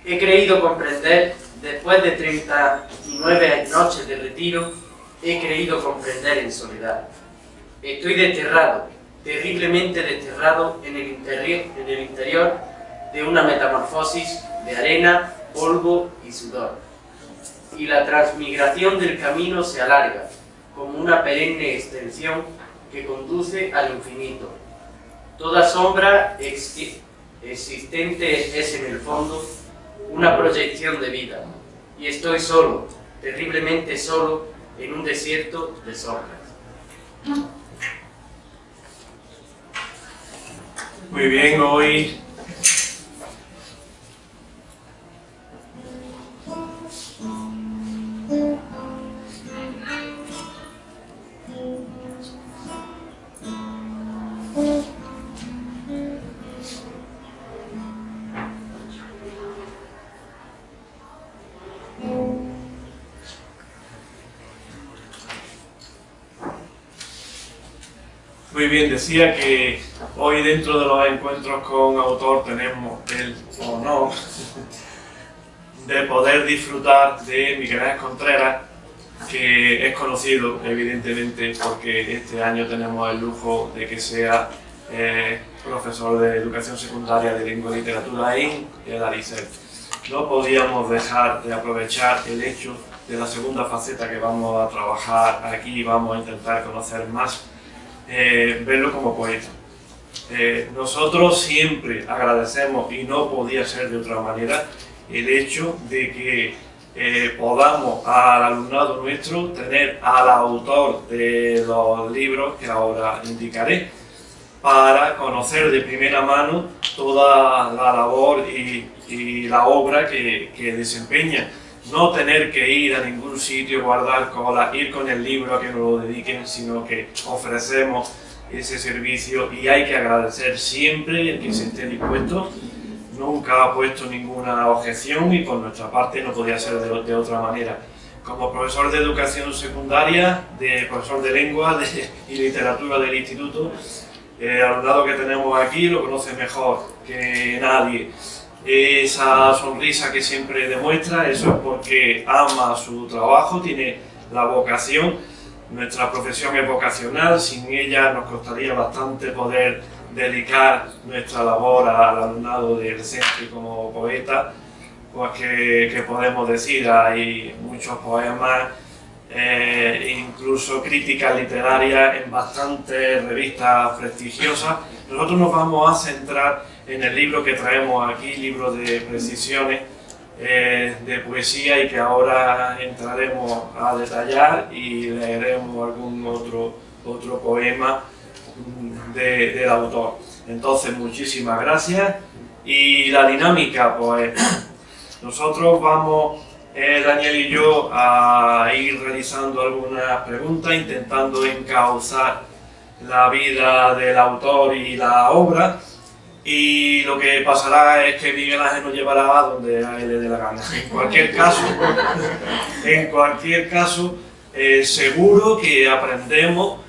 He creído comprender, después de 39 noches de retiro, he creído comprender en soledad. Estoy desterrado, terriblemente desterrado en el interior de una metamorfosis de arena, polvo y sudor. Y la transmigración del camino se alarga, como una perenne extensión que conduce al infinito. Toda sombra existente es en el fondo una proyección de vida, y estoy solo, terriblemente solo, en un desierto de sombras. Muy bien, hoy muy bien, decía que hoy dentro de los encuentros con autor tenemos el honor de poder disfrutar de Miguel Ángel Contreras, que es conocido evidentemente porque este año tenemos el lujo de que sea profesor de educación secundaria de lengua y literatura en el ARISEL. No podíamos dejar de aprovechar el hecho de la segunda faceta que vamos a trabajar aquí, vamos a intentar conocer más. Verlo como poeta. Nosotros siempre agradecemos, y no podía ser de otra manera, el hecho de que podamos al alumnado nuestro tener al autor de los libros que ahora indicaré, para conocer de primera mano toda la labor y la obra que desempeña. No tener que ir a ningún sitio, guardar cola, ir con el libro a que nos lo dediquen, sino que ofrecemos ese servicio y hay que agradecer siempre el que se esté dispuesto. Nunca ha puesto ninguna objeción y por nuestra parte no podía ser de otra manera. Como profesor de educación secundaria, profesor de lengua y literatura del instituto, el alumnado que tenemos aquí lo conoce mejor que nadie. Esa sonrisa que siempre demuestra, eso es porque ama su trabajo, tiene la vocación. Nuestra profesión es vocacional, sin ella nos costaría bastante poder dedicar nuestra labor al alumnado del centro. Como poeta, pues que podemos decir, hay muchos poemas, incluso críticas literarias en bastantes revistas prestigiosas. Nosotros nos vamos a centrar en el libro que traemos aquí, libro de precisiones de poesía, y que ahora entraremos a detallar y leeremos algún otro poema del autor. Entonces, muchísimas gracias. Y la dinámica, pues nosotros vamos, Daniel y yo, a ir realizando algunas preguntas, intentando encauzar la vida del autor y la obra. Y lo que pasará es que Miguel Ángel nos llevará a donde a él le dé la gana. En cualquier caso, seguro que aprendemos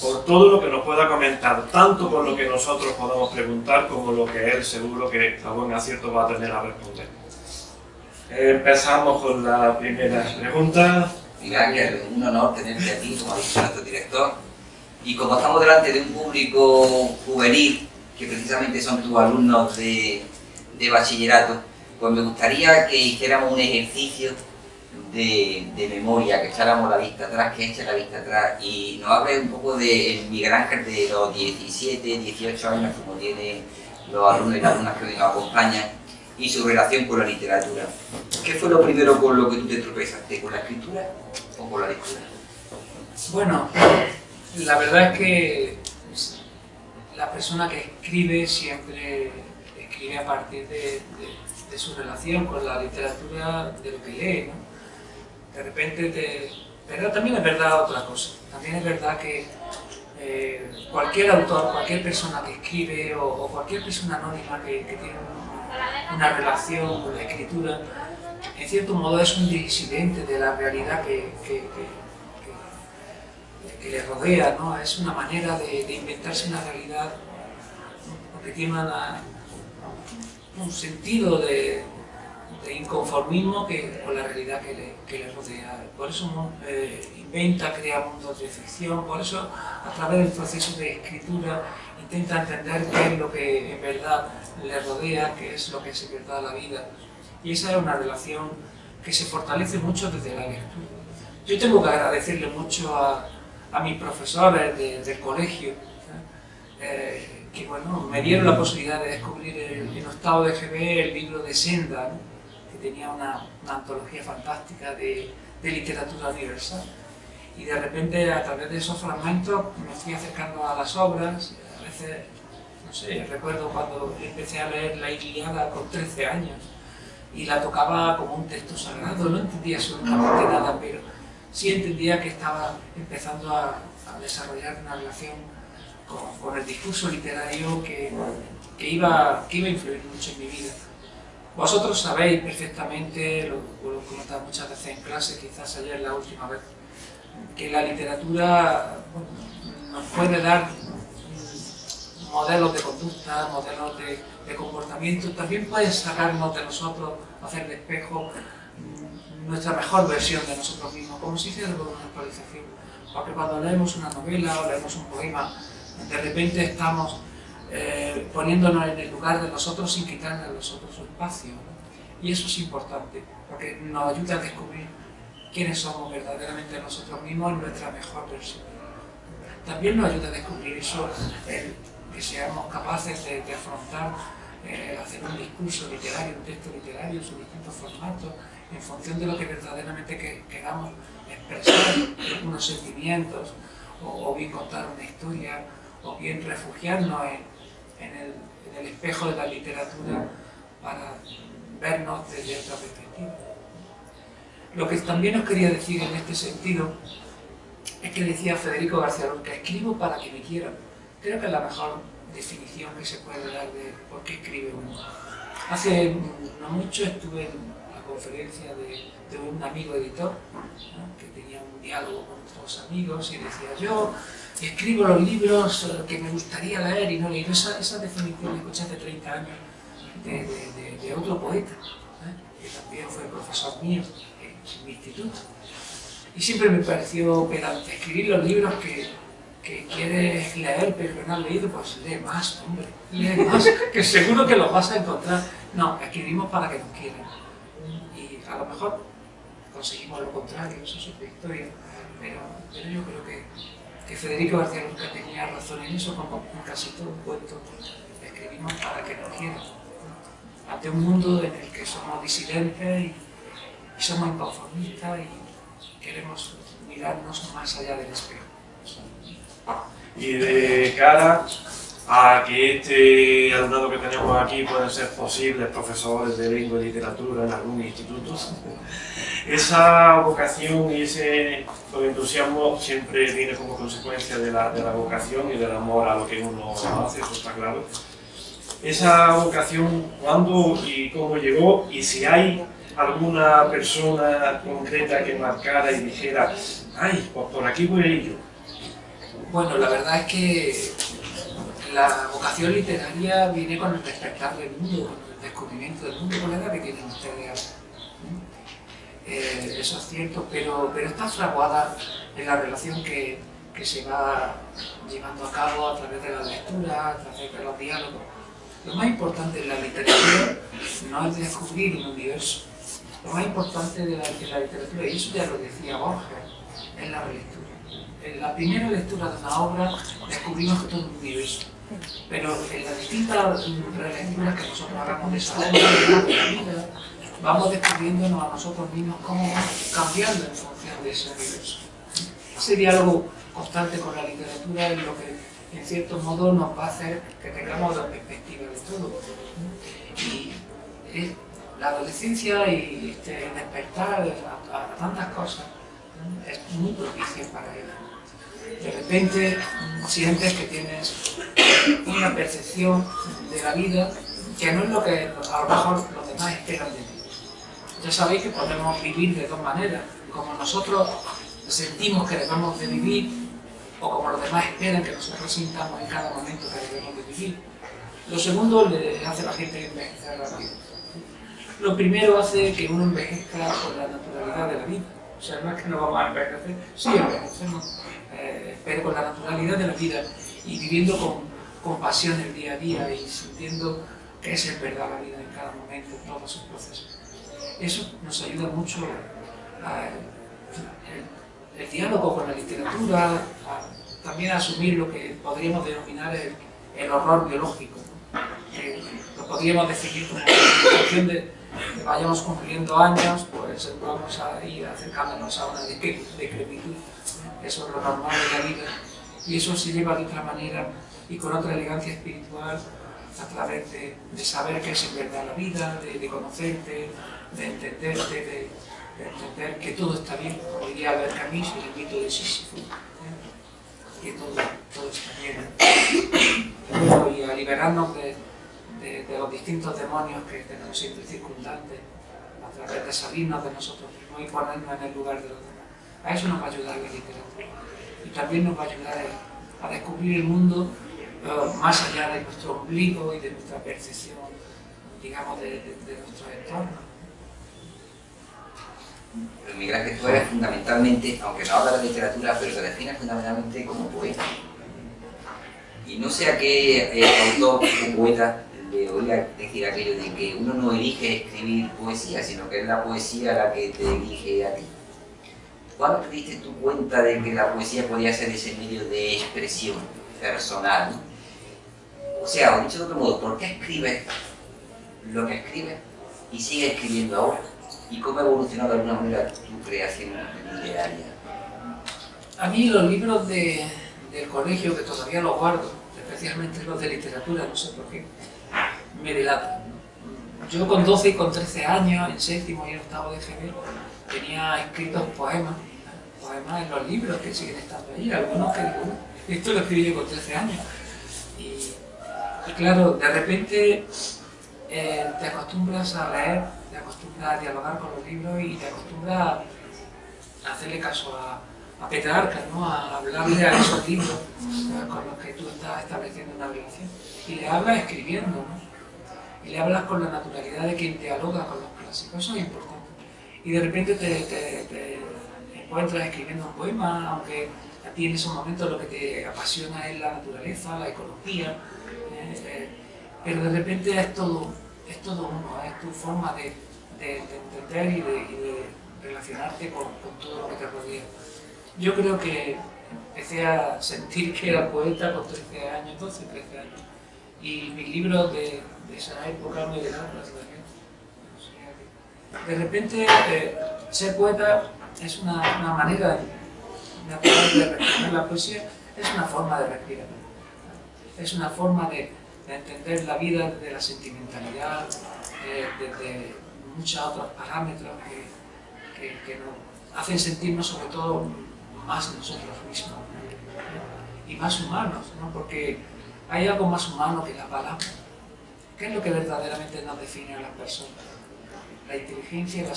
por todo lo que nos pueda comentar, tanto por lo que nosotros podamos preguntar como lo que él seguro que a buen acierto va a tener a responder. Empezamos con la primera pregunta. Miguel Ángel, un honor tenerte aquí, como ha dicho nuestro director. Y como estamos delante de un público juvenil, que precisamente son tus alumnos de bachillerato, pues me gustaría que hiciéramos un ejercicio de memoria, que echáramos la vista atrás, que eche la vista atrás y nos hable un poco de Miguel Ángel de los 17, 18 años, como tienen los alumnos y las alumnas que hoy nos acompañan, y su relación con la literatura. ¿Qué fue lo primero con lo que tú te tropezaste? ¿Con la escritura o con la lectura? Bueno, la verdad es que la persona que escribe siempre escribe a partir de su relación con la literatura, de lo que lee, ¿no? De repente pero también es verdad otra cosa. También es verdad que cualquier autor, cualquier persona que escribe o cualquier persona anónima que tiene una relación con la escritura, en cierto modo es un disidente de la realidad que le rodea, ¿no? Es una manera de inventarse una realidad, porque tiene un sentido de inconformismo con la realidad que le rodea. Por eso inventa, crea mundos de ficción, por eso a través del proceso de escritura intenta entender qué es lo que en verdad le rodea, qué es lo que es en verdad la vida. Y esa es una relación que se fortalece mucho desde la lectura. Yo tengo que agradecerle mucho a mis profesores del colegio, que bueno, me dieron la posibilidad de descubrir en octavo de GB el libro de Senda, ¿no? Que tenía una antología fantástica de literatura universal. Y de repente, a través de esos fragmentos, me fui acercando a las obras. A veces, no sé, recuerdo cuando empecé a leer la Ilíada con 13 años y la tocaba como un texto sagrado, no entendía absolutamente nada, pero sí entendía que estaba empezando a desarrollar una relación con el discurso literario que iba a influir mucho en mi vida. Vosotros sabéis perfectamente, lo he comentado muchas veces en clase, quizás ayer la última vez, que la literatura, bueno, nos puede dar modelos de conducta, modelos de comportamiento, también puede sacarnos de nosotros, hacer de espejo nuestra mejor versión de nosotros mismos, como si hiciera una actualización. Porque cuando leemos una novela o leemos un poema, de repente estamos poniéndonos en el lugar de nosotros sin quitarle a nosotros su espacio, ¿no? Y eso es importante, porque nos ayuda a descubrir quiénes somos verdaderamente nosotros mismos en nuestra mejor versión. También nos ayuda a descubrir eso, que seamos capaces de afrontar, hacer un discurso literario, un texto literario en sus distintos formatos, en función de lo que verdaderamente queramos expresar, unos sentimientos, o bien contar una historia, o bien refugiarnos en el espejo de la literatura para vernos desde otra perspectiva. Lo que también os quería decir en este sentido es que decía Federico García Lorca, escribo para que me quieran. Creo que es la mejor definición que se puede dar de por qué escribe uno. Hace no mucho estuve en la conferencia de un amigo editor, ¿no? Que tenía un diálogo con otros amigos y decía, yo escribo los libros que me gustaría leer y no leí. Esa definición la escuché hace 30 años de otro poeta, que también fue profesor mío en mi instituto. Y siempre me pareció pedante escribir los libros que quieres leer pero que no has leído, pues lee más, hombre, lee más, que seguro que los vas a encontrar. No, escribimos para que nos quieran. Y a lo mejor conseguimos lo contrario, eso es otra historia, pero yo creo que Federico García Lorca tenía razón en eso, como en casi todo un cuento, escribimos para que nos quieran. Ante un mundo en el que somos disidentes y somos inconformistas y queremos mirarnos más allá del espejo. Y de cara a que este alumnado que tenemos aquí puedan ser posibles profesores de lengua y literatura en algún instituto, esa vocación y ese entusiasmo siempre viene como consecuencia de la vocación y del amor a lo que uno hace, eso está claro. Esa vocación, ¿cuándo y cómo llegó? Y si hay alguna persona concreta que marcara y dijera, ay, pues por aquí voy a ir yo. Bueno, la verdad es que la vocación literaria viene con el despertar del mundo, con el descubrimiento del mundo, con la edad que tienen ustedes. Eso es cierto, pero está fraguada en la relación que se va llevando a cabo a través de la lectura, a través de los diálogos. Lo más importante en la literatura no es descubrir un universo. Lo más importante de la literatura, y eso ya lo decía Borges, es la relectura. En la primera lectura de una obra descubrimos todo un universo, pero en las distintas relecturas que nosotros hagamos de esa obra, de la vida, vamos descubriéndonos a nosotros mismos cómo vamos cambiando en función de ese universo. Ese diálogo constante con la literatura es lo que, en cierto modo, nos va a hacer que tengamos la perspectiva de todo. Y la adolescencia y este despertar a tantas cosas es muy propicia para ello. De repente sientes que tienes una percepción de la vida que no es lo que a lo mejor los demás esperan de ti. Ya sabéis que podemos vivir de dos maneras, como nosotros sentimos que debemos de vivir o como los demás esperan que nosotros sintamos en cada momento que debemos de vivir. Lo segundo le hace a la gente envejecer rápido. Lo primero hace que uno envejezca con la naturalidad de la vida. O sea, no es que no vamos a envejecer, sí envejecemos, pero con la naturalidad de la vida y viviendo con pasión el día a día y sintiendo que es en verdad la vida en cada momento, en todos sus procesos. Eso nos ayuda mucho el diálogo con la literatura, también a asumir lo que podríamos denominar el horror biológico, ¿no? Lo podríamos definir como una cuestión de que vayamos cumpliendo años, pues vamos a ir acercándonos a una decrepitud. Eso es lo normal de la vida y eso se lleva de otra manera y con otra elegancia espiritual a través de saber qué es en verdad la vida, de conocerte, de entenderte, de entender que todo está bien, como diría Albert Camus, el mito de Sísifo, que todo está bien. Y a liberarnos de los distintos demonios que tenemos siempre circundantes, a través de salirnos de nosotros mismos y ponernos en el lugar de los demás. A eso nos va a ayudar la literatura. Y también nos va a ayudar a descubrir el mundo más allá de nuestro ombligo y de nuestra percepción, digamos, de nuestro entorno. Miguel Ángel, tú eres fundamentalmente, aunque no habla de literatura, pero te defines fundamentalmente como poeta. Y no sé a qué autor o poeta le oiga decir aquello de que uno no elige escribir poesía, sino que es la poesía la que te elige a ti. ¿Cuándo te diste tu cuenta de que la poesía podía ser ese medio de expresión personal? O sea, o dicho de otro modo, ¿por qué escribes lo que escribes y sigues escribiendo ahora? ¿Y cómo ha evolucionado de alguna manera tu creación literaria? A mí los libros del colegio, que todavía los guardo, especialmente los de literatura, no sé por qué, me delatan. Yo con 12 y con 13 años, en séptimo y en octavo de GB, tenía escritos poemas en los libros que siguen estando ahí, algunos que digo, esto lo escribí yo con 13 años. Y claro, de repente te acostumbras a leer, te acostumbras a dialogar con los libros y te acostumbras a hacerle caso a Petrarca, ¿no? A hablarle a esos libros con los que tú estás estableciendo una relación. Y le hablas escribiendo, ¿no? Y le hablas con la naturalidad de quien dialoga con los clásicos, eso es importante. Y de repente te encuentras escribiendo un poema, aunque a ti en esos momentos lo que te apasiona es la naturaleza, la ecología, pero de repente es todo uno, es tu forma de entender y de relacionarte con todo lo que te rodea. Yo creo que empecé a sentir que era poeta con 13 años, 12, 13 años, y mis libros de esa época me dieron todavía. De repente, ser poeta es una manera natural de respirar. La poesía es una forma de respirar, es una forma de entender la vida desde la sentimentalidad, desde muchos otros parámetros que nos hacen sentirnos sobre todo más nosotros mismos y más humanos, ¿no? Porque hay algo más humano que la palabra. ¿Qué es lo que verdaderamente nos define a las personas? La inteligencia y la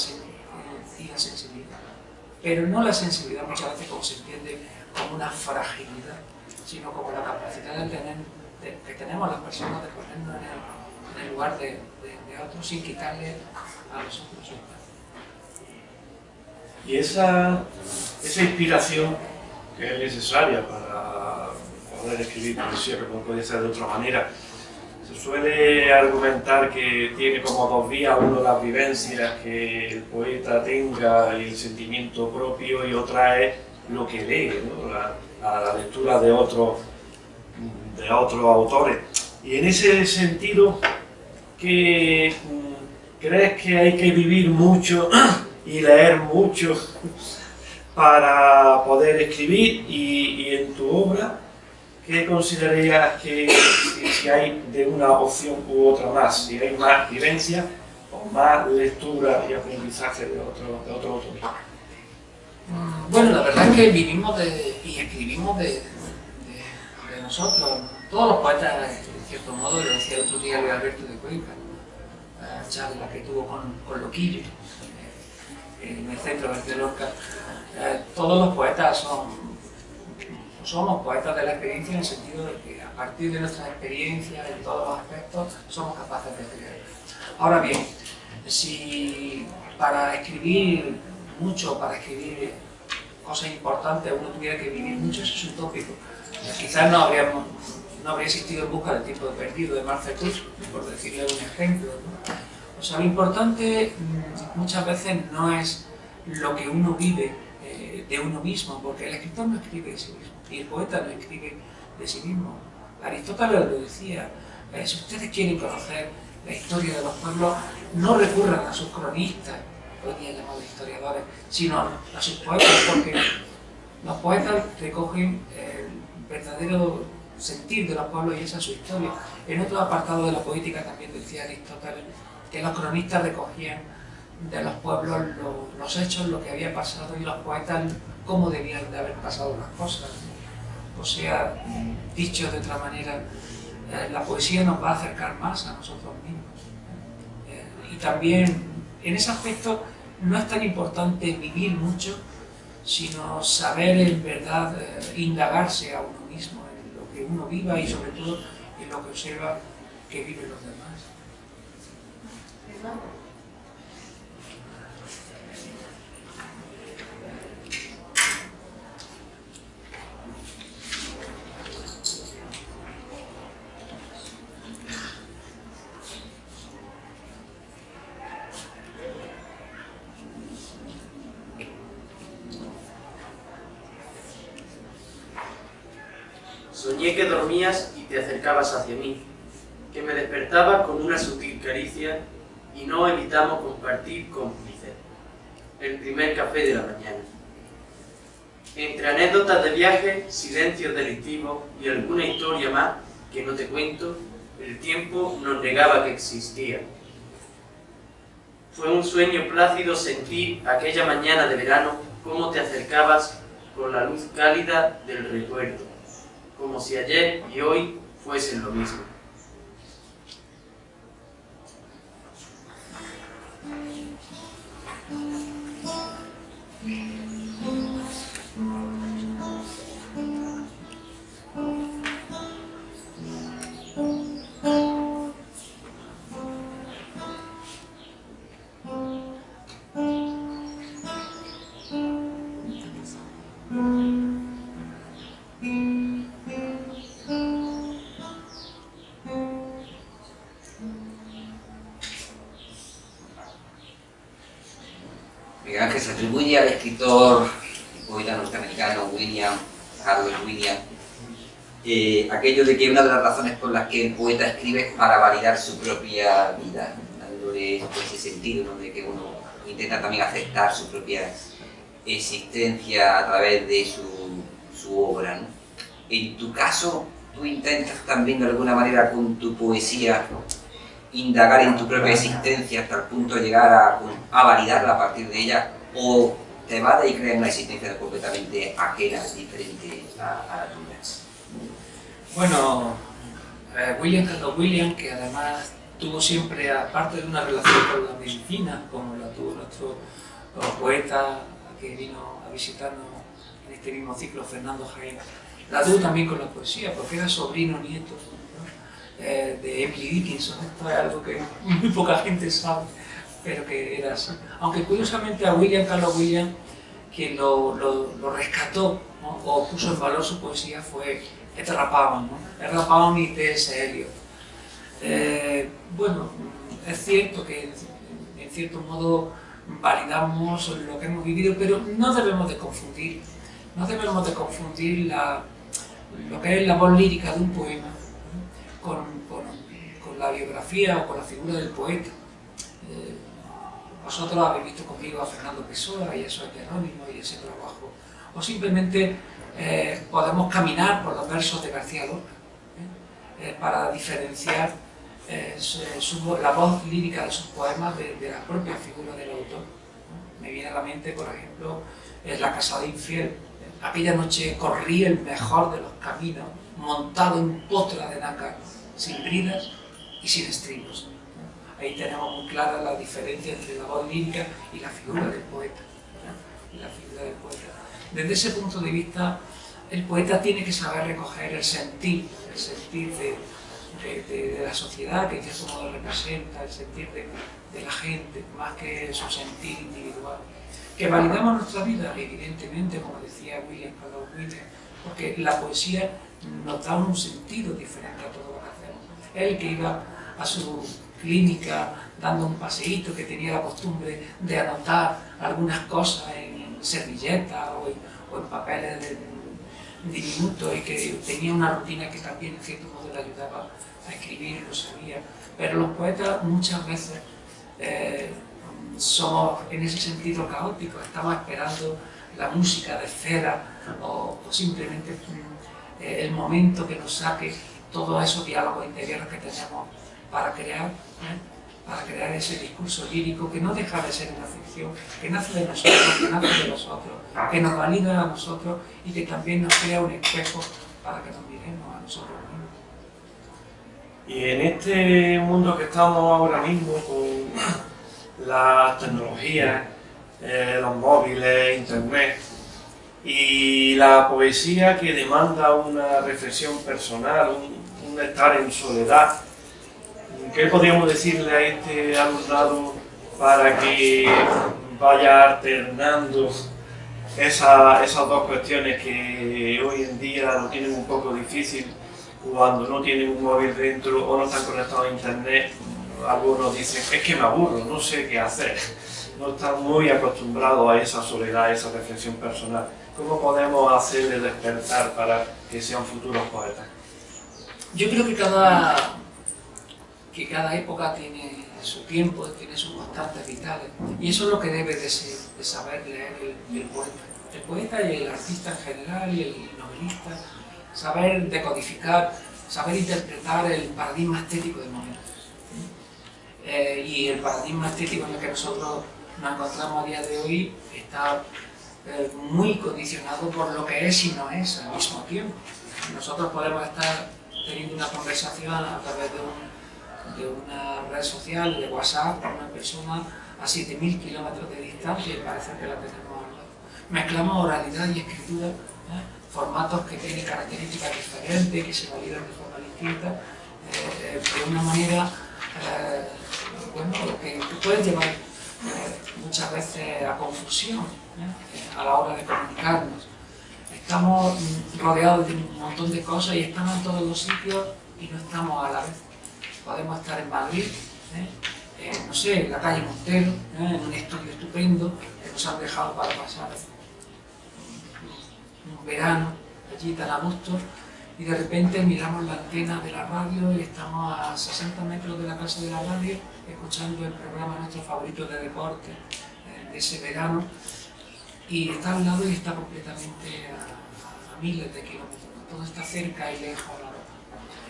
sensibilidad. Pero no la sensibilidad muchas veces como se entiende como una fragilidad, sino como la capacidad que tenemos las personas de ponernos en el lugar de otros sin quitarle a los otros. Y esa inspiración que es necesaria para poder escribir poesía, que no puede ser de otra manera, se suele argumentar que tiene como dos vías: uno las vivencias que el poeta tenga y el sentimiento propio, y otra es lo que lee, ¿no? la lectura de otros autores. Y en ese sentido, ¿qué crees que hay que vivir mucho y leer mucho para poder escribir? Y en tu obra, ¿qué considerarías que si hay de una opción u otra más? Si hay más vivencia o más lectura y aprendizaje de otro autor. Bueno, la verdad es que vivimos y escribimos de nosotros. Todos los poetas, en cierto modo, lo decía el otro día Luis Alberto de Cuenca, la charla que tuvo con Loquillo en el centro de Lorca. Todos los poetas somos poetas de la experiencia en el sentido de que a partir de nuestras experiencias en todos los aspectos somos capaces de creer. Ahora bien, si para escribir mucho, para escribir cosas importantes uno tuviera que vivir mucho, eso es utópico. Quizás no habría existido En busca del tiempo perdido de Marcel Proust, por decirle un ejemplo, ¿no? O sea, lo importante muchas veces no es lo que uno vive de uno mismo, porque el escritor no escribe de sí mismo y el poeta no escribe de sí mismo. Aristóteles lo decía, si ustedes quieren conocer la historia de los pueblos, no recurran a sus cronistas, hoy día llamados historiadores, sino a sus poetas, porque los poetas recogen el verdadero sentir de los pueblos y esa es su historia. En otro apartado de la poética también decía Aristóteles que los cronistas recogían de los pueblos los hechos, lo que había pasado, y los poetas cómo debían de haber pasado las cosas. O sea, dicho de otra manera, la poesía nos va a acercar más a nosotros mismos. Y también en ese aspecto no es tan importante vivir mucho, sino saber en verdad indagarse a uno mismo en lo que uno viva y sobre todo en lo que observa que viven los demás. Soñé que dormías y te acercabas hacia mí, que me despertaba con una sutil caricia y no evitamos compartir cómplices el primer café de la mañana. Entre anécdotas de viaje, silencios delictivos y alguna historia más que no te cuento, el tiempo nos negaba que existía. Fue un sueño plácido sentir aquella mañana de verano cómo te acercabas con la luz cálida del recuerdo, como si ayer y hoy fuesen lo mismo. Miguel Ángel se atribuye al escritor y poeta norteamericano Harold Williams aquello de que una de las razones por las que el poeta escribe es para validar su propia vida, dándole ese sentido, ¿no?, de que uno intenta también aceptar su propia existencia a través de su obra, ¿no? En tu caso, tú intentas también de alguna manera con tu poesía indagar en tu propia existencia hasta el punto de llegar a validarla a partir de ella, o te vas y creas una existencia completamente ajena, diferente a la tuya. Bueno, Carlos Williams, que además tuvo siempre, aparte de una relación con la medicina, como la tuvo nuestro poeta que vino a visitarnos en este mismo ciclo, Fernando Jaime, la tuvo también con la poesía, porque era sobrino nieto, ¿no?, de Emily Dickinson. Esto es algo que muy poca gente sabe, pero que era así. Aunque curiosamente a Carlos Williams, quien lo rescató, ¿no?, o puso en valor su poesía fue Edgar Pound, ¿no? Edgar Pound y T.S. Eliot. Bueno, es cierto que en cierto modo validamos lo que hemos vivido, pero no debemos de confundir lo que es la voz lírica de un poema, ¿no?, con la biografía o con la figura del poeta. Vosotros habéis visto conmigo a Fernando Pessoa y eso es Jerónimo y ese trabajo, o simplemente podemos caminar por los versos de García Lorca para diferenciar la voz lírica de sus poemas de la propia figura del autor, ¿no? Me viene a la mente, por ejemplo, La casada infiel. Aquella noche corrí el mejor de los caminos, montado en potra de nácar, sin bridas y sin estribos. Ahí tenemos muy clara la diferencia entre la voz lírica y la figura del poeta, ¿no? Desde ese punto de vista, el poeta tiene que saber recoger el sentir de la sociedad que de cierto modo representa, el sentir de la gente, más que su sentir individual. Que validamos nuestra vida, evidentemente, como decía William Carlos Williams, porque la poesía nos da un sentido diferente a todo lo que hacemos. Él que iba a su clínica dando un paseíto, que tenía la costumbre de anotar algunas cosas en servilletas o en papeles diminutos, y que tenía una rutina que también en cierto modo le ayudaba a escribir, lo sabía. Pero los poetas muchas veces somos en ese sentido caóticos, estamos esperando la música de esfera o simplemente el momento que nos saque todos esos diálogos interiores que tenemos para crear ese discurso lírico que no deja de ser una ficción, que nace de nosotros, que nace de nosotros, que nos valida a nosotros y que también nos crea un espejo para que nos miremos a nosotros mismos. Y en este mundo que estamos ahora mismo con las tecnologías, los móviles, internet y la poesía que demanda una reflexión personal, un estar en soledad, ¿qué podríamos decirle a este alumnado para que vaya alternando esas dos cuestiones que hoy en día lo tienen un poco difícil cuando no tienen un móvil dentro o no están conectados a internet? Algunos dicen, es que me aburro, no sé qué hacer, no están muy acostumbrados a esa soledad, a esa reflexión personal. ¿Cómo podemos hacerle despertar para que sean futuros poetas? Yo creo que cada época tiene su tiempo, tiene sus constantes vitales, y eso es lo que debe de saber leer el poeta. El poeta y el artista en general y el novelista, saber decodificar, saber interpretar el paradigma estético del momento. Y el paradigma estético en el que nosotros nos encontramos a día de hoy está muy condicionado por lo que es y no es al mismo tiempo. Nosotros podemos estar teniendo una conversación a través de una red social, de WhatsApp, con una persona a 7.000 kilómetros de distancia y parece que la tenemos al lado. Mezclamos oralidad y escritura, formatos que tienen características diferentes, que se validan de forma distinta, de una manera que puede llevar muchas veces a confusión a la hora de comunicarnos. Estamos rodeados de un montón de cosas y estamos en todos los sitios y no estamos a la vez. Podemos estar en Madrid, no sé, en la calle Montero, en un estudio estupendo que nos han dejado para pasar un verano allí tan a gusto, y de repente miramos la antena de la radio y estamos a 60 metros de la casa de la radio escuchando el programa nuestro favorito de deporte de ese verano, y está al lado y está completamente a miles de kilómetros. Todo está cerca y lejos a la vez.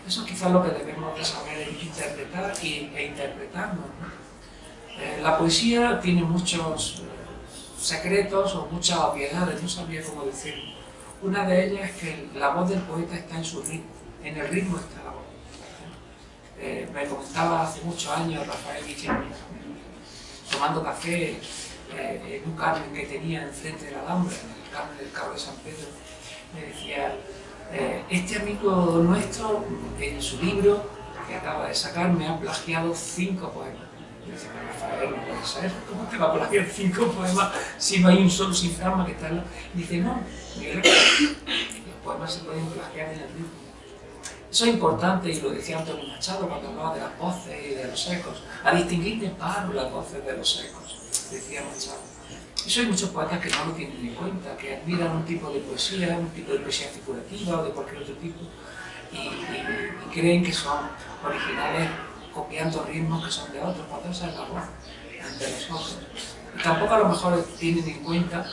Eso es quizás lo que debemos de saber interpretar e interpretarnos, ¿no? La poesía tiene muchos secretos o muchas obviedades, no sabría cómo decirlo. Una de ellas es que la voz del poeta está en su ritmo, en el ritmo está la voz. Me comentaba hace muchos años Rafael Guillén, tomando café en un Carmen que tenía enfrente de la Alhambra, en el Carmen del Cabo de San Pedro, me decía, este amigo nuestro en su libro que acaba de sacar me ha plagiado 5 poemas. Y dice, Rafael, no puede ser, ¿cómo te va a plagiar 5 poemas si no hay un solo sifragma que está en la... Y dice, no, Miguel, los poemas se pueden plagiar en el ritmo. Eso es importante, y lo decía Antonio Machado cuando hablaba de las voces y de los ecos, a distinguir de paro las voces de los ecos, decía Machado. Eso hay muchos poetas que no lo tienen en cuenta, que admiran un tipo de poesía figurativa o de cualquier otro tipo, y creen que son originales copiando ritmos que son de otros, para esa es la voz de los otros. Y tampoco a lo mejor tienen en cuenta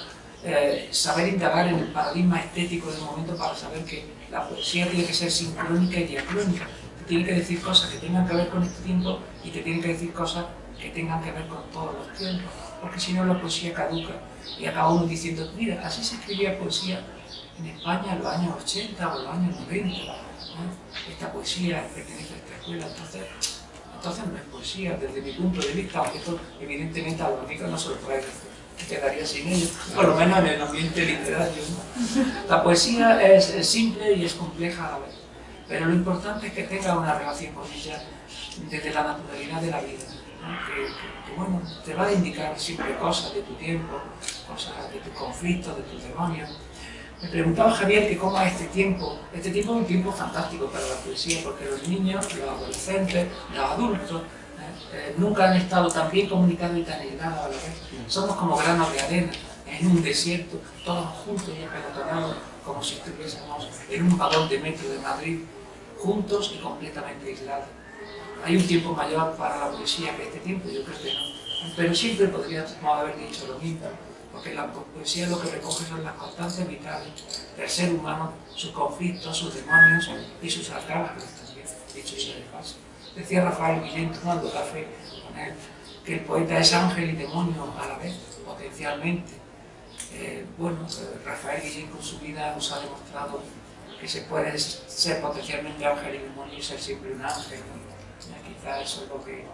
saber indagar en el paradigma estético del momento para saber que la poesía tiene que ser sincrónica y diacrónica, que tiene que decir cosas que tengan que ver con este tiempo y que tiene que decir cosas que tengan que ver con todos los tiempos, porque si no la poesía caduca y acaba uno diciendo, mira, así se escribía poesía en España en los años 80 o en los años 90, esta poesía pertenece a esta escuela, entonces no es poesía desde mi punto de vista, aunque esto evidentemente a los amigos no se lo puede decir. te quedarías sin ello, por lo menos en el ambiente literario, ¿no? La poesía es simple y es compleja a la vez, pero lo importante es que tenga una relación con ella desde la naturalidad de la vida, ¿no? Que, bueno, te va a indicar siempre cosas de tu tiempo, cosas de tus conflictos, de tus demonios. Me preguntaba Javier que cómo es este tiempo es un tiempo fantástico para la poesía, porque los niños, los adolescentes, los adultos, nunca han estado tan bien comunicados y tan aislados a la vez. Somos como granos de arena en un desierto, todos juntos y apelotonados, como si estuviésemos en un vagón de metro de Madrid, juntos y completamente aislados. ¿Hay un tiempo mayor para la poesía que este tiempo? Yo creo que no. Pero siempre podríamos haber dicho lo mismo, porque la poesía lo que recoge son las constantes vitales del ser humano, sus conflictos, sus demonios y sus arcángeles también, dicho sea de paso. Decía Rafael Guillén, tomando café con él, que el poeta es ángel y demonio a la vez, potencialmente. Rafael Guillén con su vida nos ha demostrado que se puede ser potencialmente ángel y demonio y ser siempre un ángel. Quizás eso es lo que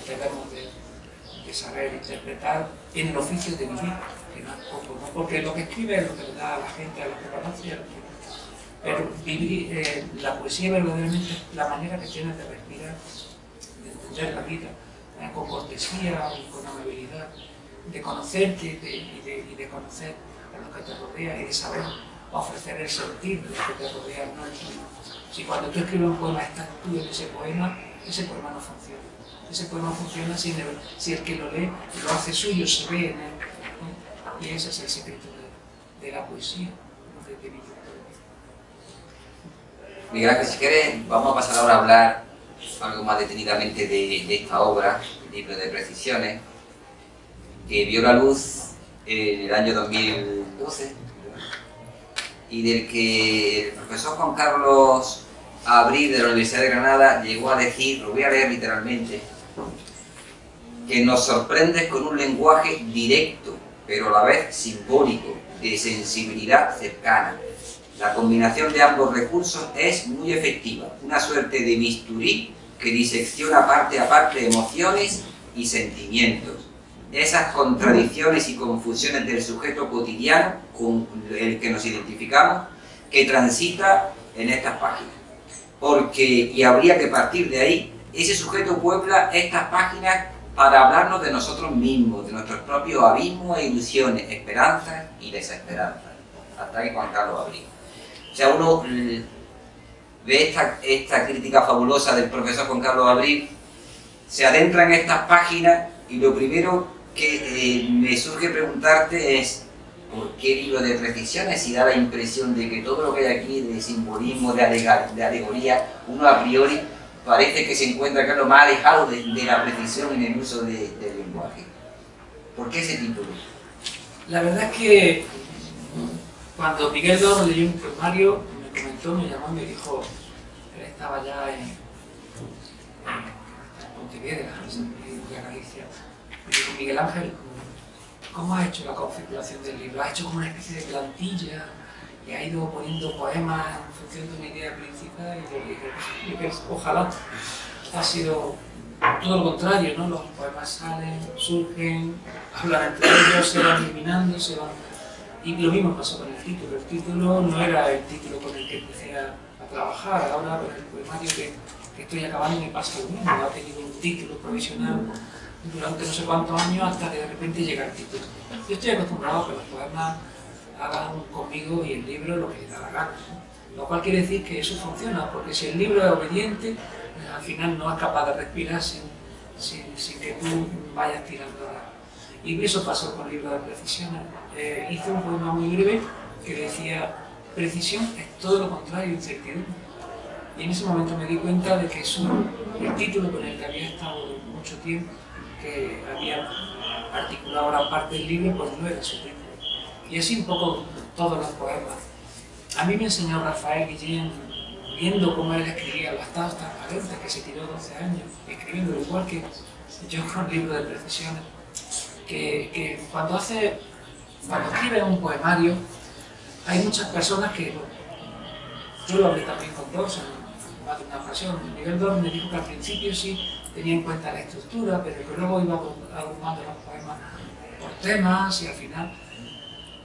debemos de saber interpretar en el oficio de vivir, que no es poco, ¿no? Porque lo que escribe es lo que le da a la gente, a los que conoce y a los que... Pero vivir, la poesía verdaderamente es la manera que tienes de respirar, de entender la vida, con cortesía y con amabilidad, de conocerte y de conocer a los que te rodean y de saber ofrecer el sentir de los que te rodean, no el tuyo. Si cuando tú escribes un poema estás tú en ese poema no funciona. Ese poema funciona si el que lo lee lo hace suyo, se ve en él, ¿no? Y ese es el secreto de la poesía, de mi punto de vista. Miguel Ángel, si quieres, vamos a pasar ahora a hablar algo más detenidamente de esta obra, el libro de Precisiones, que vio la luz en el año 2012 y del que el profesor Juan Carlos Abril de la Universidad de Granada llegó a decir, lo voy a leer literalmente, que nos sorprendes con un lenguaje directo, pero a la vez simbólico, de sensibilidad cercana. La combinación de ambos recursos es muy efectiva, una suerte de bisturí que disecciona parte a parte emociones y sentimientos. Esas contradicciones y confusiones del sujeto cotidiano con el que nos identificamos, que transita en estas páginas. Y habría que partir de ahí, ese sujeto puebla estas páginas para hablarnos de nosotros mismos, de nuestros propios abismos e ilusiones, esperanzas y desesperanzas. Hasta aquí Juan Carlos Abril. O sea, uno ve esta crítica fabulosa del profesor Juan Carlos Abril, se adentra en estas páginas y lo primero que me surge preguntarte es ¿por qué libro de precisiones? Si da la impresión de que todo lo que hay aquí de simbolismo, de alegoría, uno a priori parece que se encuentra acá lo más alejado de la precisión en el uso del lenguaje. ¿Por qué ese título? La verdad es que cuando Miguel Dor leyó un poemario, me comentó, me llamó y me dijo, él estaba ya en Pontevedra, en Galicia. Me dijo, Miguel Ángel, ¿cómo has hecho la configuración del libro? ¿Has hecho como una especie de plantilla y ha ido poniendo poemas en función de una idea principal? Y yo dije, ojalá. Ha sido todo lo contrario, ¿no? Los poemas salen, surgen, hablan entre ellos, se van eliminando, se van... Y lo mismo pasó con el título. El título no era el título con el que empecé a trabajar. Ahora con el poemario que estoy acabando me pasa lo mismo. Ha tenido un título provisional durante no sé cuántos años hasta que de repente llega el título. Yo estoy acostumbrado a que los poemas hagan conmigo y el libro lo que le da la gana, ¿no? Lo cual quiere decir que eso funciona, porque si el libro es obediente, al final no es capaz de respirar sin que tú vayas tirando la... Y eso pasó con el libro de Precisiones. Hice un poema muy breve que decía: precisión es todo lo contrario, incertidumbre. Y en ese momento me di cuenta de que el título con el que había estado mucho tiempo, que había articulado gran parte del libro, pues no era su título. Y así un poco todos los poemas. A mí me enseñó Rafael Guillén, viendo cómo él escribía los estados transparentes, que se tiró 12 años, escribiendo igual que yo con el libro de Precisiones, que cuando escribes un poemario, hay muchas personas que, yo lo hablé también con Dors en más de una ocasión. Miguel Dors me dijo que al principio sí tenía en cuenta la estructura, pero que luego iba agrupando los poemas por temas y al final...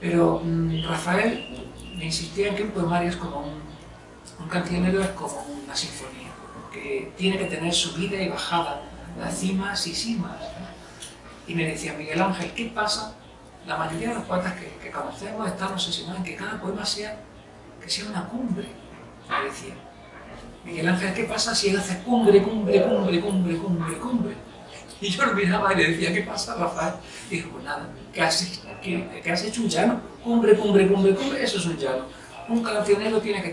Pero Rafael me insistía en que un poemario es como un cancionero, es como una sinfonía, que tiene que tener subida y bajada, las cimas y cimas, ¿no? Y me decía, Miguel Ángel, ¿qué pasa? La mayoría de los poetas que conocemos están obsesionados en que cada poema sea una cumbre, me decía. Miguel Ángel, ¿qué pasa si él hace cumbre, cumbre, cumbre, cumbre, cumbre, cumbre? Y yo lo miraba y le decía, ¿qué pasa, Rafael? Y dijo, pues nada, ¿qué has hecho un llano? Cumbre, cumbre, cumbre, cumbre, eso es un llano. Un cancionero tiene que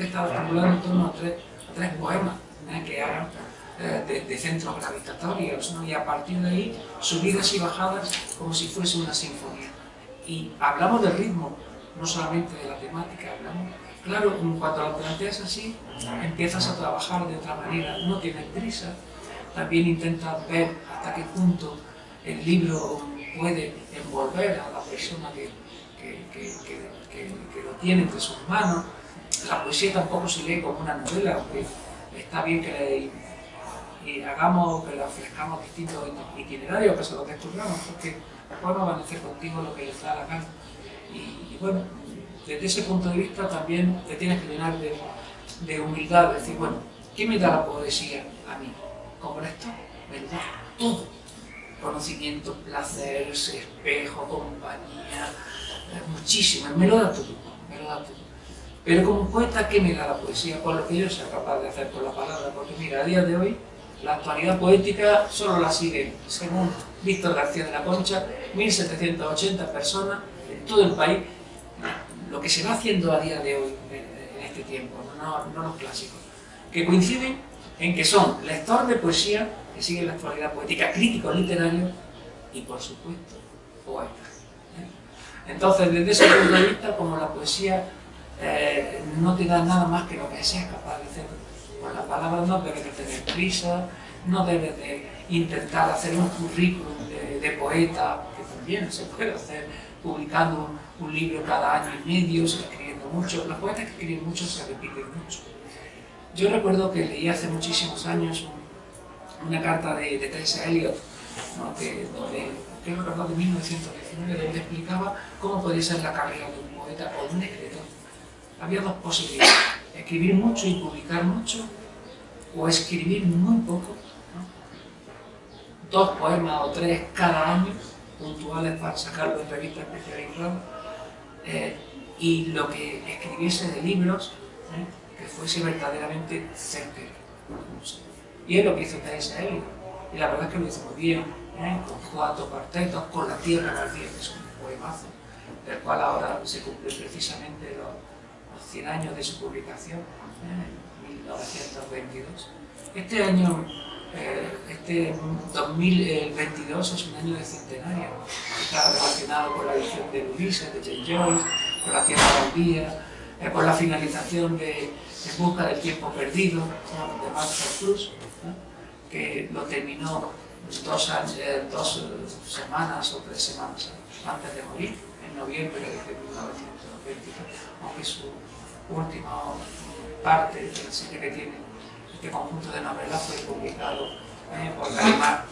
estar acumulando en torno a tres poemas, que hagan de centros gravitatorios, ¿no? Y a partir de ahí, subidas y bajadas como si fuese una sinfonía. Y hablamos del ritmo, no solamente de la temática, hablamos... Claro, cuando lo planteas así, empiezas a trabajar de otra manera, no tienes prisa, también intentas ver hasta qué punto el libro puede envolver a la persona que lo tiene entre sus manos. La poesía tampoco se lee como una novela, aunque está bien que que le ofrezcamos distintos itinerarios, que se los descubramos, porque los poemas van a hacer contigo lo que les da la gana. Y bueno, desde ese punto de vista también te tienes que llenar de humildad, de decir, bueno, ¿qué me da la poesía a mí? Como lector, me lo da todo. Conocimiento, placer, espejo, compañía, muchísimo, me lo da todo, me lo da todo. Pero como poeta, ¿qué me da la poesía? Por lo que yo sea capaz de hacer con la palabra, porque mira, a día de hoy, la actualidad poética solo la siguen, según Víctor García de la Concha, 1780 personas en todo el país. Lo que se va haciendo a día de hoy, en este tiempo, no los clásicos, que coinciden en que son lectores de poesía, que siguen la actualidad poética, críticos literarios y, por supuesto, poetas. Entonces, desde ese punto de vista, como la poesía no te da nada más que lo que seas capaz de hacer con la palabra, no debes de tener prisa, no debes de intentar hacer un currículum de poeta, que también se puede hacer publicando un libro cada año y medio, escribiendo mucho. Los poetas que escriben mucho se repiten mucho. Yo recuerdo que leí hace muchísimos años una carta de T.S. Eliot, ¿no? Creo recordar de 1919, donde explicaba cómo podía ser la carrera de un poeta o de un escritor. Había dos posibilidades, escribir mucho y publicar mucho, o escribir muy poco, ¿no? 2 poemas o 3 cada año, puntuales para sacarlo en revistas especializadas, y lo que escribiese de libros, que fuese verdaderamente certero. Y es lo que hizo T.S. Eliot, y la verdad es que lo hizo muy bien, con 4 cuartetos, con La tierra vacía, que es un poemazo, del cual ahora se cumplen precisamente los 100 años de su publicación, en 1922. Este año, este 2022 es un año de centenario, está relacionado con la edición de Ulises, de James Joyce, con La tierra vacía, con la finalización de En busca del tiempo perdido, ¿no? De Marcel Proust, ¿no? Que lo terminó 2 semanas o 3 semanas antes de morir, en noviembre de 1923, aunque su última parte del sitio que tiene este conjunto de novelas fue publicado por Gallimard,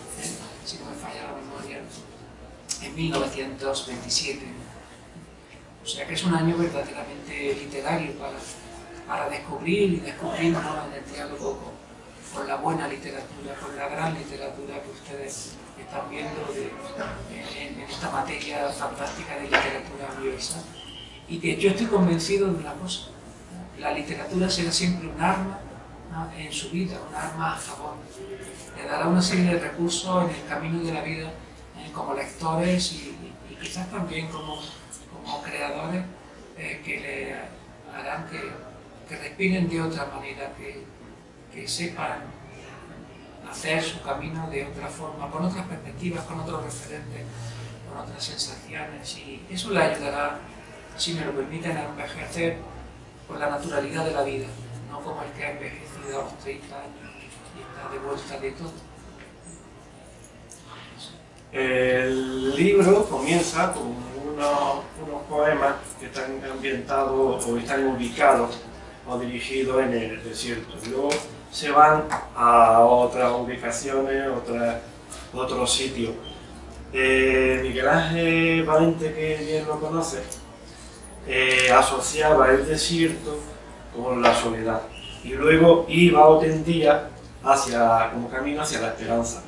si no me falla la memoria, en 1927. O sea que es un año verdaderamente literario para descubrir y descubrirnos en el diálogo con la buena literatura, con la gran literatura que ustedes están viendo en esta materia fantástica de literatura universal. Y que yo estoy convencido de una cosa: la literatura será siempre un arma, ¿no? En su vida, un arma a favor. Le dará una serie de recursos en el camino de la vida, como lectores y quizás también como creadores, que le harán que respiren de otra manera, que sepan hacer su camino de otra forma, con otras perspectivas, con otros referentes, con otras sensaciones, y eso le ayudará, si me lo permiten, a envejecer con la naturalidad de la vida, no como el que ha envejecido a los 30 años y está de vuelta de todo. El libro comienza con unos poemas que están ambientados o están ubicados o dirigidos en el desierto. Luego se van a otras ubicaciones, otros sitios. Miguel Ángel Valente, que bien lo conoce, asociaba el desierto con la soledad y luego iba o tendía como camino hacia la esperanza.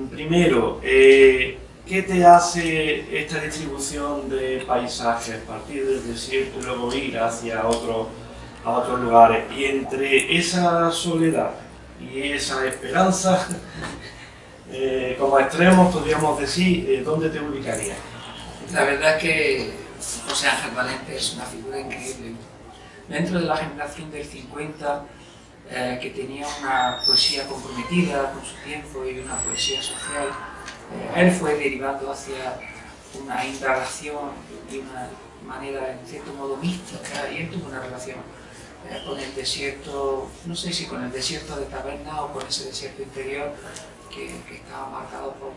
Primero, ¿qué te hace esta distribución de paisajes, partir del desierto y luego ir hacia a otros lugares? Y entre esa soledad y esa esperanza, como extremos podríamos decir, ¿dónde te ubicarías? La verdad es que José Ángel Valente es una figura increíble. Dentro de la generación del 50, que tenía una poesía comprometida con su tiempo y una poesía social, él fue derivando hacia una indagación de una manera, en cierto modo, mística, y él tuvo una relación con el desierto, no sé si con el desierto de Taberna o con ese desierto interior que estaba marcado por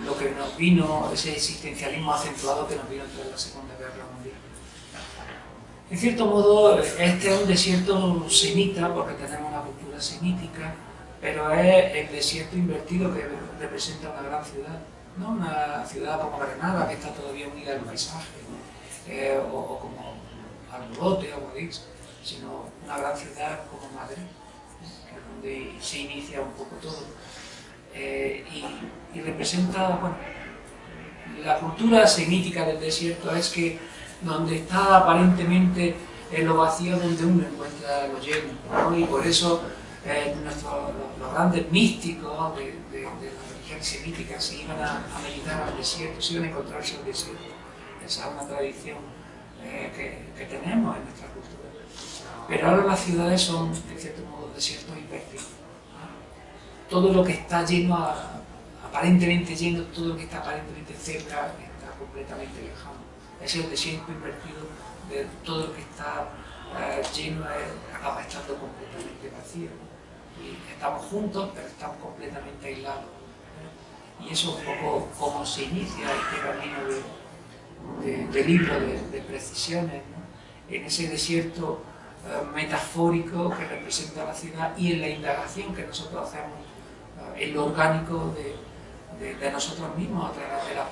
lo que nos vino, ese existencialismo acentuado que nos vino tras la Segunda Guerra Mundial. En cierto modo, este es un desierto semita, porque tenemos una cultura semítica, pero es el desierto invertido que representa una gran ciudad, no una ciudad como Granada, que está todavía unida al paisaje, o como Alborote o Guadix, sino una gran ciudad como Madrid, que es donde se inicia un poco todo. Y representa, bueno, la cultura semítica del desierto es que donde está aparentemente en lo vacío, donde uno encuentra lo lleno, ¿no? Y por eso los grandes místicos de la religión semítica se iban a meditar al desierto, se iban a encontrarse al desierto. Esa es una tradición que tenemos en nuestra cultura. Pero ahora las ciudades son, de cierto modo, desiertos invertidos. Todo lo que está lleno, aparentemente lleno, todo lo que está aparentemente cerca, está completamente lejano. Es el desierto invertido de todo lo que está lleno, acaba estando completamente vacío. Y estamos juntos, pero estamos completamente aislados. Y eso es un poco como se inicia este camino de libro de precisiones, ¿no? En ese desierto metafórico que representa la ciudad y en la indagación que nosotros hacemos en lo orgánico de nosotros mismos a través de la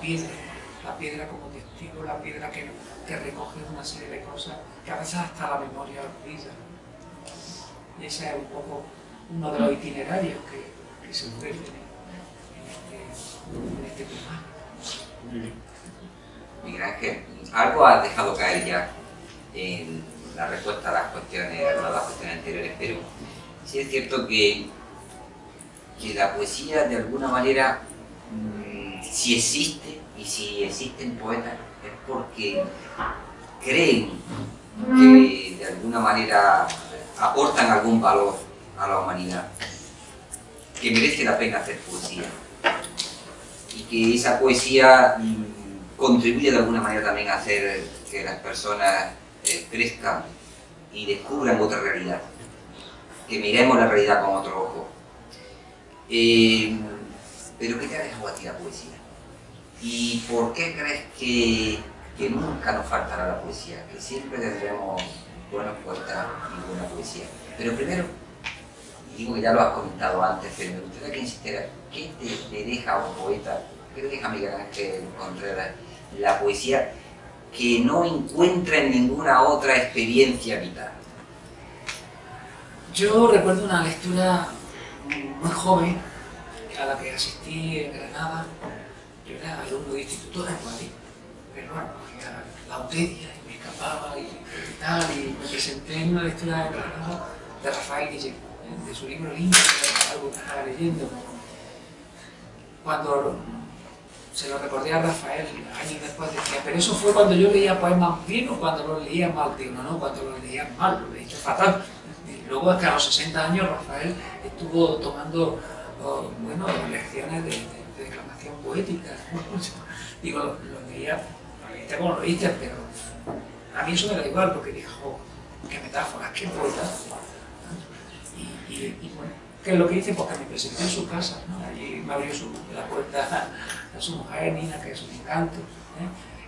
piedra como testigo, la piedra que recoge una serie de cosas que a veces hasta la memoria olvida. Y ese es un poco uno de los itinerarios que se ofrecen en este tema. Miguel Ángel, algo has dejado caer ya en la respuesta a las cuestiones anteriores, pero sí es cierto que la poesía de alguna manera, si existe y si existen poetas, es porque creen que de alguna manera aportan algún valor a la humanidad, que merece la pena hacer poesía y que esa poesía contribuye de alguna manera también a hacer que las personas crezcan y descubran otra realidad, que miremos la realidad con otro ojo. Pero ¿qué te ha dejado a ti la poesía? ¿Y por qué crees que nunca nos faltará la poesía? Que siempre tendremos buenos poetas y buena poesía. Pero primero, digo que ya lo has comentado antes, pero me gustaría que insistieras, ¿qué te deja a un poeta? ¿Qué te deja a Miguel Ángel Contreras la poesía que no encuentra en ninguna otra experiencia vital? Yo recuerdo una lectura muy joven a la que asistí en Granada. Yo era alumno de instituto en Madrid, pero bueno, había la auteria y me escapaba y tal, y me presenté en una lectura en Granada de Rafael Guillén, de su libro Limpio, algo que estaba leyendo. Cuando se lo recordé a Rafael años después, decía, pero eso fue cuando yo leía poemas bien o cuando los leía mal. Digo, no, cuando los leía mal, lo leí fatal. Y luego es que a los 60 años Rafael estuvo tomando bueno, lecciones de declamación poética. Digo, lo leía, lo leíste como lo leíste, pero a mí eso me da igual, porque dijo, qué metáforas, qué poetas. Y bueno, ¿qué es lo que hice? Porque me presenté en su casa, ¿no? Allí me abrió la puerta a su mujer, Nina, que es un encanto.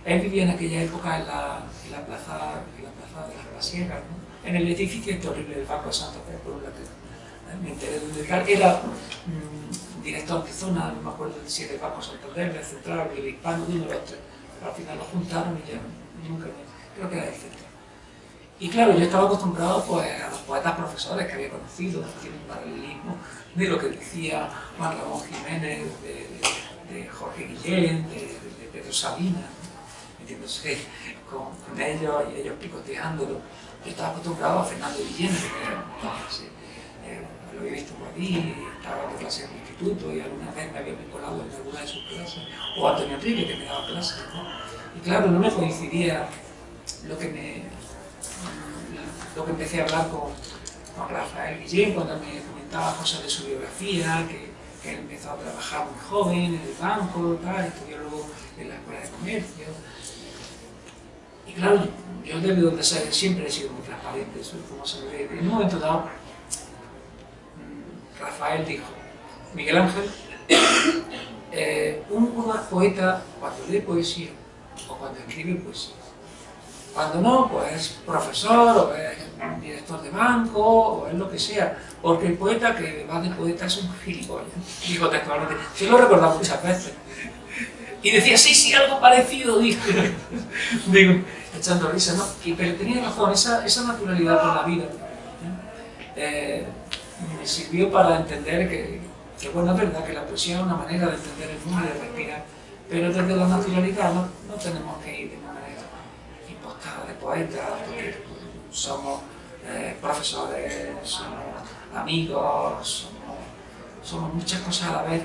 Él vivía en aquella época en la plaza de las Pasiegas, ¿no? En el edificio este horrible del Banco de Santa Fe, por un lateral. Me enteré de dónde tal. Era director de zona, no me acuerdo si es de Banco Santander, del Central, del Hispano, uno de los tres. Al final lo juntaron y ya nunca creo que era el Central. Y claro, yo estaba acostumbrado pues, a los poetas profesores que había conocido, haciendo un paralelismo de lo que decía Juan Ramón Jiménez, de Jorge Guillén, de Pedro Salinas, metiéndose con ellos y ellos picoteándolo. Yo estaba acostumbrado a Fernando Villena, que lo había visto por allí, estaba dando clases en el instituto y alguna vez me había vinculado en alguna de sus clases, o Antonio Enrique, que me daba clases, ¿no? Y claro, no me coincidía lo que empecé a hablar con Rafael Guillén cuando me comentaba cosas de su biografía, que él empezó a trabajar muy joven en el banco, tal, estudió luego en la escuela de comercio. Y claro, yo debido de ser, siempre he sido muy transparente, eso es como se ve. En un momento dado, Rafael dijo, Miguel Ángel, un poeta cuando lee poesía o cuando escribe poesía, cuando no, pues es profesor o es director de banco o es lo que sea, porque el poeta que va de poeta es un gilipollas, dijo textualmente, se lo he recordado muchas veces. Y decía, sí, algo parecido, digo, echando risa, ¿no? Pero tenía razón, esa naturalidad con la vida me sirvió para entender que, bueno, es verdad que la poesía es una manera de entender el mundo y de respirar, pero desde la naturalidad no tenemos que ir de una manera impostada de poetas, porque somos profesores, somos amigos, somos muchas cosas a la vez.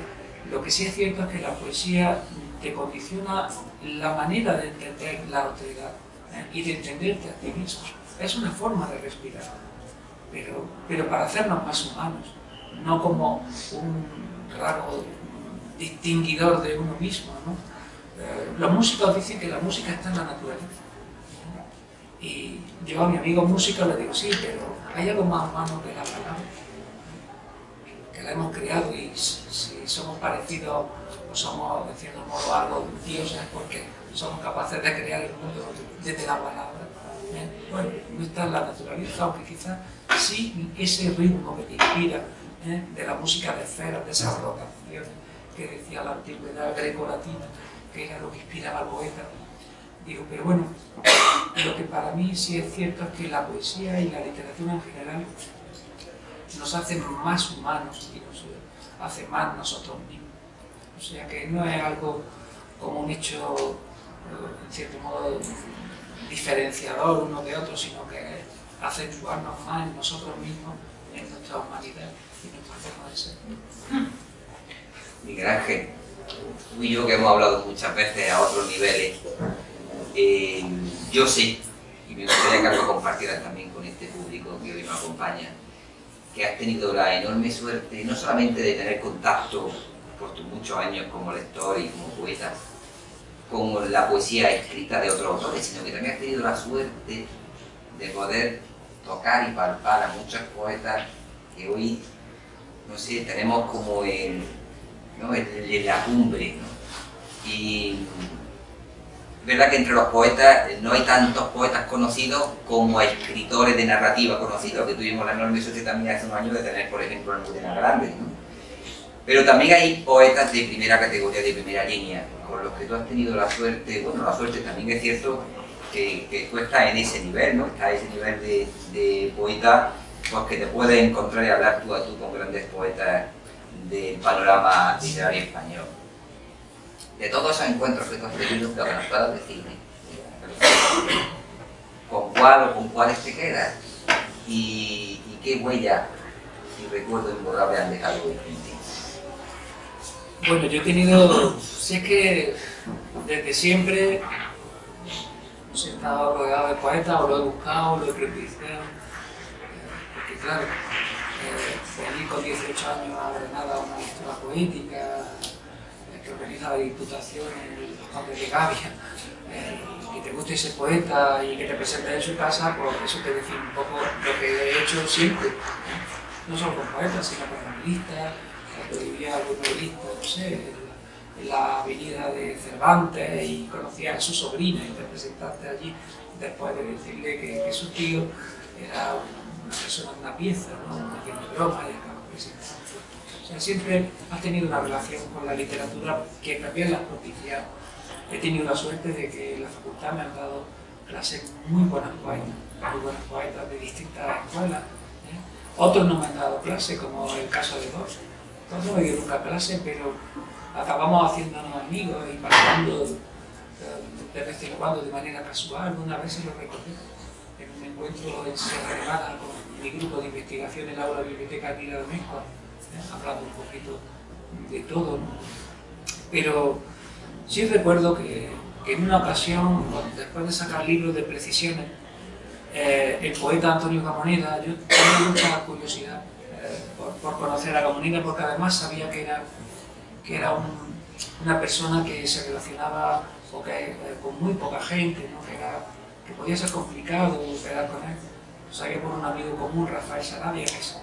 Lo que sí es cierto es que la poesía te condiciona la manera de entender la autoridad y de entenderte a ti mismo. Es una forma de respirar, pero para hacernos más humanos, no como un rasgo distinguidor de uno mismo, ¿no? Los músicos dicen que la música está en la naturaleza. Y yo a mi amigo músico le digo, sí, pero hay algo más humano que la palabra, que la hemos creado, y si somos parecidos o somos, de cierto modo, algo dioses porque somos capaces de crear el mundo desde la palabra. Bueno, no está en la naturaleza, aunque quizás sí ese ritmo que te inspira, de la música de esferas, de esas rotaciones que decía la antigüedad greco-latina, que era lo que inspiraba al poeta. Digo, pero bueno, lo que para mí sí es cierto es que la poesía y la literatura en general nos hacen más humanos y nos hace más nosotros mismos. O sea que no es algo como un hecho, en cierto modo, diferenciador uno de otro, sino que es acentuarnos más en nosotros mismos, en nuestra humanidad y nuestra forma de ser. Miguel Ángel, tú y yo que hemos hablado muchas veces a otros niveles, yo sé, y me gustaría que algo compartieras también con este público que hoy nos acompaña, que has tenido la enorme suerte no solamente de tener contacto por tus muchos años como lector y como poeta con la poesía escrita de otros autores, sino que también has tenido la suerte de poder tocar y palpar a muchos poetas que hoy, no sé, tenemos como en la cumbre, ¿no? Y verdad que entre los poetas no hay tantos poetas conocidos como escritores de narrativa conocidos, que tuvimos la enorme suerte también hace unos años de tener, por ejemplo, en Almudena Grandes, ¿no? Pero también hay poetas de primera categoría, de primera línea, con los que tú has tenido la suerte. Bueno, la suerte también es cierto que tú estás en ese nivel, ¿no? Estás en ese nivel de poeta, pues que te puedes encontrar y hablar tú a tú con grandes poetas del panorama literario español. De todos esos encuentros que tú has tenido, lo que nos puedas decir, ¿con cuál o con cuáles te quedas? ¿Y qué huella y recuerdo imborrable han dejado en ti? Bueno, yo he tenido, si es que desde siempre he estado rodeado de poetas, o lo he buscado, o lo he priorizado, porque claro, venir con 18 años a Granada una lectura poética, que organiza la Diputación en los Condes de Gavia, que te guste ese poeta y que te presente en su casa, pues eso te define un poco lo que he hecho siempre, no solo con poetas, sino con novelistas. Cuando vivía algún novelista, no sé, en la avenida de Cervantes, y conocía a su sobrina y te presentaste allí después de decirle que su tío era una persona de una pieza, ¿no? Una broma, y acabas presentando. O sea, siempre has tenido una relación con la literatura que también la has propiciado. He tenido la suerte de que en la facultad me han dado clases muy buenas poetas de distintas escuelas. Otros no me han dado clases, como el caso de dos. Todos no me dieron nunca clase, pero acabamos haciéndonos amigos y pasando de vez en cuando de manera casual. Una vez se lo recordé en un encuentro en Sierra Nevada con mi grupo de investigación en la aula biblioteca Mira de México, hablando un poquito de todo, ¿no? Pero sí recuerdo que en una ocasión, después de sacar libros de precisiones, el poeta Antonio Gamoneda, yo tenía mucha curiosidad por conocer a Gamoneda, porque además sabía que era una persona que se relacionaba con muy poca gente, ¿no? que podía ser complicado quedar con él. Lo sabía por un amigo común, Rafael Sarabia, que es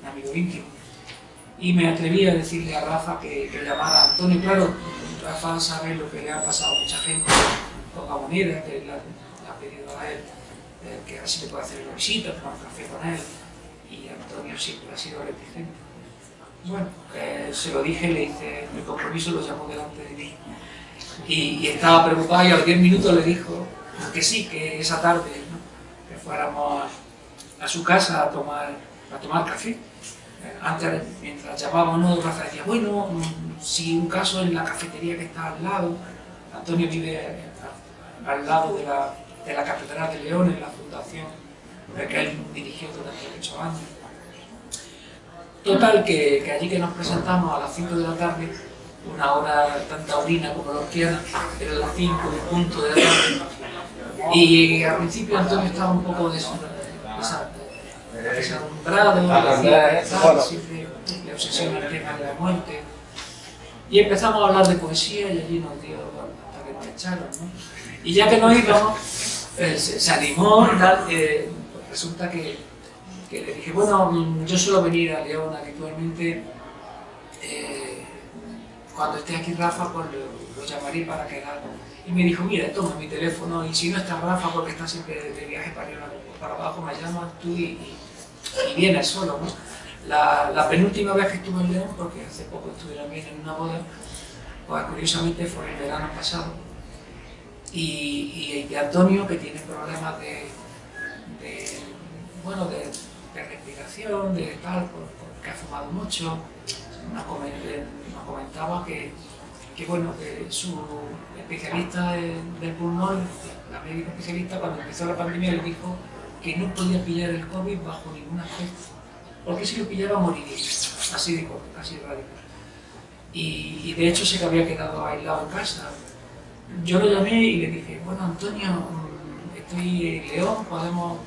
un amigo íntimo. Y me atreví a decirle a Rafa que llamara a Antonio. Claro, Rafa sabe lo que le ha pasado a mucha gente con Gamoneda, que le ha pedido a él que a ver si le puede hacer una visita, tomar un café con él, y Antonio siempre ha sido reticente. Bueno, se lo dije, le hice el compromiso, lo llamó delante de mí, y estaba preocupado, y a los 10 minutos le dijo que sí, que esa tarde, ¿no? Que fuéramos a su casa a tomar café. Antes, mientras llamábamos, Rafa decía, bueno, si un caso en la cafetería que está al lado, Antonio vive al lado de la Catedral de León, en la fundación que él dirigió durante 8 años. Total, que allí que nos presentamos a las 5 de la tarde, una hora tan taurina como los quieran, era las 5 en punto de la tarde, y al principio Antonio estaba un poco deslumbrado, siempre le obsesiona el tema de la muerte, y empezamos a hablar de poesía, y allí nos dio hasta que nos echaron, ¿no? Y ya que nos íbamos, se animó y tal. Resulta que le dije, bueno, yo suelo venir a León habitualmente, cuando esté aquí Rafa, pues lo llamaré para quedar. Y me dijo, mira, toma mi teléfono, y si no está Rafa, porque está siempre de viaje para arriba o para abajo, me llamas tú y vienes solo, ¿no? La penúltima vez que estuve en León, porque hace poco estuve también en una boda, pues curiosamente fue el verano pasado, y Antonio, que tiene problemas de respiración, de tal, porque ha fumado mucho, nos comentaba que su especialista del pulmón, la médica especialista, cuando empezó la pandemia le dijo que no podía pillar el COVID bajo ningún aspecto, porque si lo pillaba moriría, así de corto, casi radical. Y de hecho se había quedado aislado en casa. Yo lo llamé y le dije, bueno, Antonio, estoy en León, podemos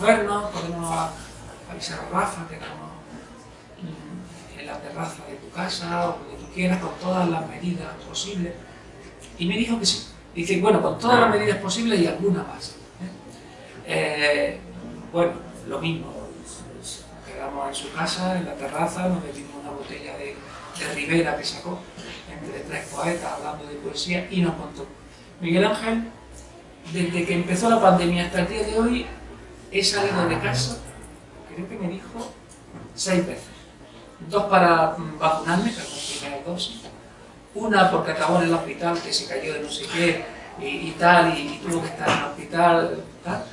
vernos, podemos avisar a Rafa que estamos en la terraza de tu casa o donde tú quieras, con todas las medidas posibles. Y me dijo que sí. Dice, bueno, con todas las medidas posibles y alguna más. Bueno, lo mismo. Quedamos en su casa, en la terraza, nos bebimos una botella de Rivera que sacó, entre 3 poetas hablando de poesía, y nos contó. Miguel Ángel, desde que empezó la pandemia hasta el día de hoy, he salido de casa, creo que me dijo, 6 veces. 2 para vacunarme, que es la primera dosis. Una porque acabó en el hospital, que se cayó de no sé qué, y tal, y tuvo que estar en el hospital, tal.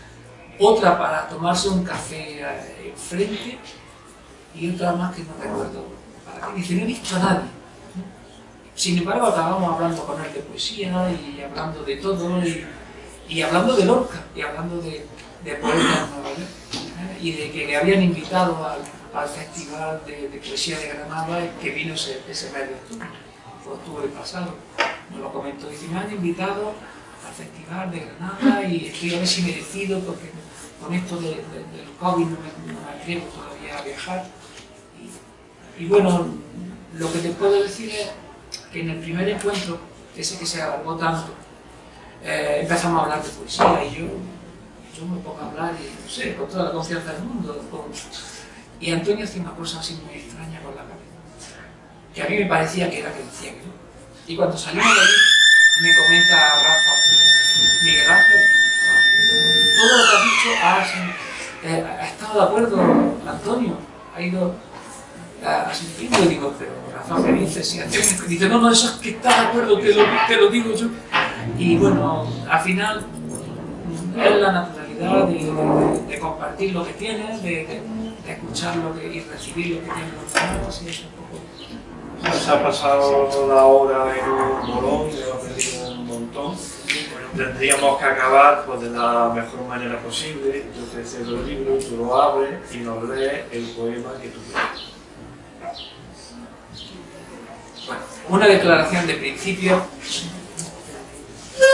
Otra para tomarse un café enfrente, y otra más que no recuerdo para qué. Dice, no he visto a nadie. Sin embargo, acabamos hablando con él de poesía, y hablando de todo, y hablando de Lorca, y hablando de poetas en Nueva York, y de que le habían invitado al Festival de Poesía de Granada, que vino ese mes de octubre. Fue octubre pasado, nos lo comentó, dice, me han invitado al Festival de Granada y estoy a ver si me decido, porque con esto del COVID no me atrevo todavía a viajar. Y bueno, lo que te puedo decir es que en el primer encuentro, ese que se alargó tanto, empezamos a hablar de poesía, y yo me pongo a hablar, y no sé, con toda la confianza del mundo. Y Antonio hacía una cosa así muy extraña con la cabeza, que a mí me parecía que era que decía que no. Y cuando salimos de allí, me comenta Rafa, Miguel Ángel, todo lo que has dicho ha estado de acuerdo, Antonio, ha ido asintiendo, y digo, pero Rafa, ¿qué dices? Y dice, no, eso es que está de acuerdo, te lo digo yo. Y bueno, al final es la naturalidad de compartir lo que tienes, de escuchar y recibir lo que tienen los demás, y es un poco... Se ha pasado la hora en un bolón, hemos perdido un montón. Tendríamos que acabar pues, de la mejor manera posible. Yo te cedo el libro, tú lo abres y nos lees el poema que tú quieras. Bueno, una declaración de principio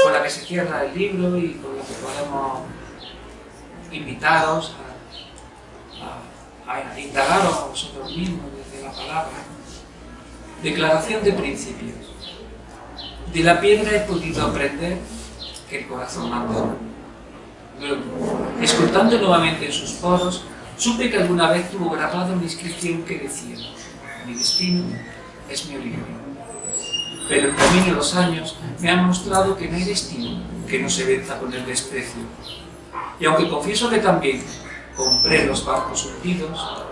con la que se cierra el libro y con la que podemos invitaros a indagaros a vosotros mismos desde la palabra. Declaración de principios. De la piedra he podido aprender que el corazón abandona. Luego, escrutando nuevamente en sus poros, supe que alguna vez tuvo grabado una inscripción que decía: mi destino es mi origen. Pero el camino de los años me han mostrado que no hay destino que no se venza con el desprecio. Y aunque confieso que también compré los barcos hundidos,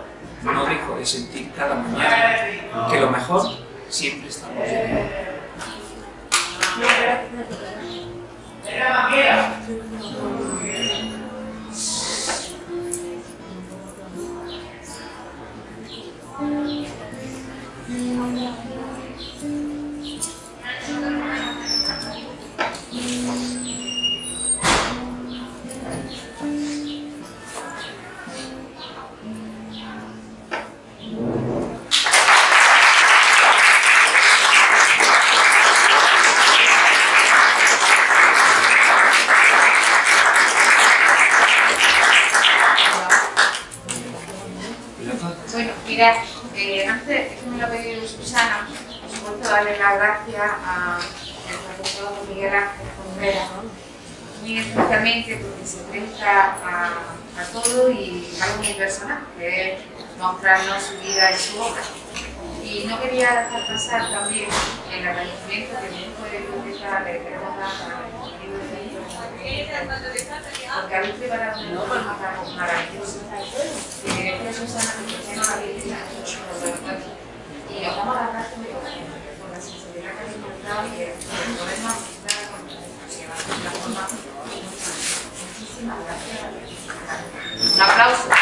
no dejo de sentir cada mañana que lo mejor siempre está por llegar. Bueno, mira, antes que me lo ha pedido Susana, por supuesto darle las gracias a nuestro profesor Miguel Ángel Contreras, muy especialmente porque se presta a todo y algo muy personal, que es mostrarnos su vida y su obra. Y no quería dejar pasar también el agradecimiento que el grupo de biblioteca le queremos dar a querido porque habéis preparado un trabajo maravilloso. Gracias, Susana, que nos la Biblia y os damos las gracias por la sinceridad que habéis mostrado y que podemos aceptar con la forma. Muchísimas gracias. Un aplauso.